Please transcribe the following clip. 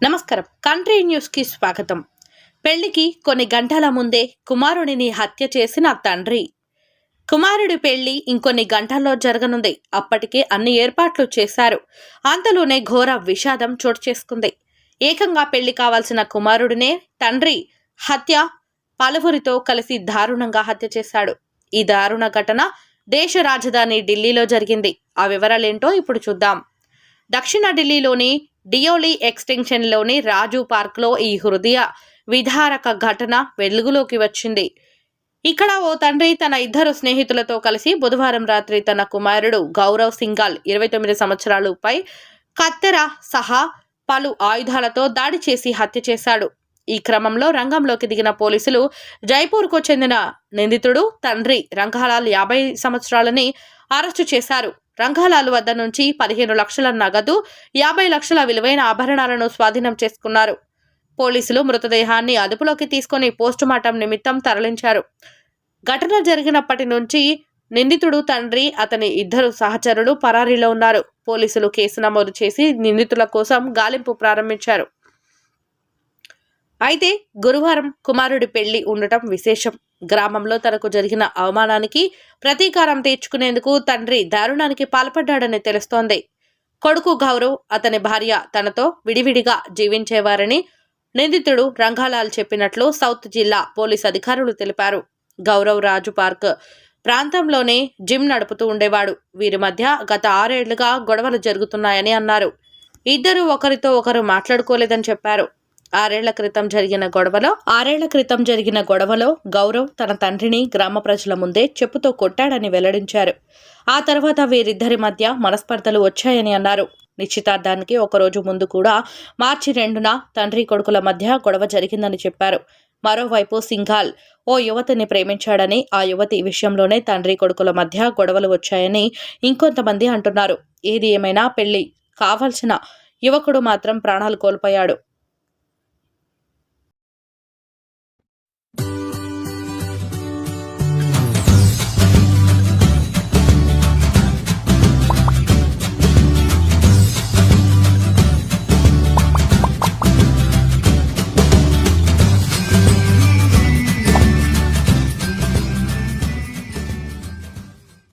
నమస్కారం. Country news కి స్వాగతం. పెళ్లికి కొన్ని గంటల ముందే కుమారుడిని హత్య చేసిన తండ్రి. కుమారుడి పెళ్లి ఇంకొన్ని గంటల్లో జరగనుంది. అప్పటికే అన్ని ఏర్పాట్లు చేశారు. అంతలోనే ఘోర విషాదం చోటు చేసుకుంది. ఏకంగా పెళ్లి కావాల్సిన కుమారుడినే తండ్రి హత్య పలువురితో కలిసి దారుణంగా హత్య చేశాడు. ఈ దారుణ ఘటన దేశ రాజధాని ఢిల్లీలో జరిగింది. ఆ వివరాలేంటో ఇప్పుడు చూద్దాం. దక్షిణ ఢిల్లీలోని డియోలీ ఎక్స్టెన్షన్లోని రాజు పార్క్లో ఈ హృదయ విదారక ఘటన వెలుగులోకి వచ్చింది. ఇక్కడ ఓ తండ్రి తన ఇద్దరు స్నేహితులతో కలిసి బుధవారం రాత్రి తన కుమారుడు గౌరవ్ సింఘాల్ 29 సంవత్సరాలపై కత్తెర సహా పలు ఆయుధాలతో దాడి చేసి హత్య చేశాడు. ఈ క్రమంలో రంగంలోకి దిగిన పోలీసులు జైపూర్కు చెందిన నిందితుడు తండ్రి రంగాలాల్ 50 సంవత్సరాలని అరెస్టు చేశారు. రంగాలాల్ వద్ద నుంచి 15 లక్షల నగదు, 50 లక్షల విలువైన ఆభరణాలను స్వాధీనం చేసుకున్నారు. పోలీసులు మృతదేహాన్ని అదుపులోకి తీసుకుని పోస్టుమార్టం నిమిత్తం తరలించారు. ఘటన జరిగినప్పటి నుంచి నిందితుడు తండ్రి, అతని ఇద్దరు సహచరులు పరారీలో ఉన్నారు. పోలీసులు కేసు నమోదు చేసి నిందితుల కోసం గాలింపు ప్రారంభించారు. అయితే గురువారం కుమారుడి పెళ్లి ఉండటం విశేషం. గ్రామంలో తనకు జరిగిన అవమానానికి ప్రతీకారం తీర్చుకునేందుకు తండ్రి దారుణానికి పాల్పడ్డాడని తెలుస్తోంది. కొడుకు గౌరవ్, అతని భార్య తనతో విడివిడిగా జీవించేవారని నిందితుడు రంగాలాల్ చెప్పినట్లు సౌత్ జిల్లా పోలీస్ అధికారులు తెలిపారు. గౌరవ్ రాజు పార్క్ ప్రాంతంలోనే జిమ్ నడుపుతూ ఉండేవాడు. వీరి మధ్య గత 6 ఏళ్లుగా గొడవలు జరుగుతున్నాయని అన్నారు. ఇద్దరు ఒకరితో ఒకరు మాట్లాడుకోలేదని చెప్పారు. 6 ఏళ్ల క్రితం జరిగిన గొడవలో గౌరవ్ తన తండ్రిని గ్రామ ప్రజల ముందే చెప్పుతో కొట్టాడని వెల్లడించారు. ఆ తర్వాత వీరిద్దరి మధ్య మనస్పర్ధలు వచ్చాయని అన్నారు. నిశ్చితార్థానికి ఒకరోజు ముందు కూడా మార్చి 2న తండ్రి కొడుకుల మధ్య గొడవ జరిగిందని చెప్పారు. మరోవైపు సింఘాల్ ఓ యువతిని ప్రేమించాడని, ఆ యువతి విషయంలోనే తండ్రి కొడుకుల మధ్య గొడవలు వచ్చాయని ఇంకొంతమంది అంటున్నారు. ఏది ఏమైనా పెళ్లి కావాల్సిన యువకుడు మాత్రం ప్రాణాలు కోల్పోయాడు.